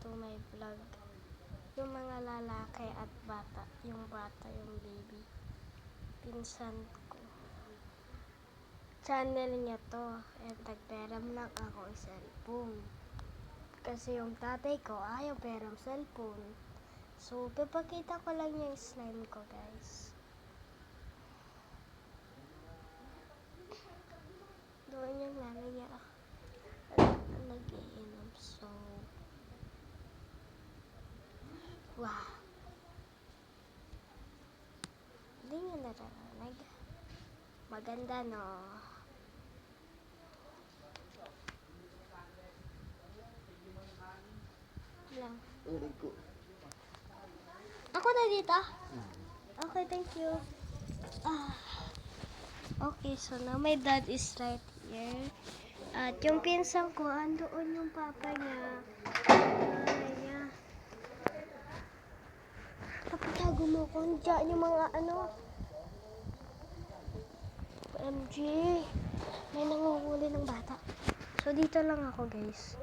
to my vlog. Yung mga lalaki at bata. Yung bata, yung baby. Pinsan ko. Channel niya to. And nagperam lang ako ng cellphone. Kasi yung tatay ko ayaw peram cellphone. So, pipakita ko lang yung slime ko, guys. Doon yung nanay niya. Nag-iinom. So, wow. Hindi niya nararanig. Maganda, no? Lang. Ako na dito? Okay, thank you. Okay, so now my dad is right here. At yung pinsan ko, andoon yung papa niya. Nanay niya. Kapitago mo ko. Diyan yung mga OMG. May nanguhuli ng bata. So, dito lang ako, guys.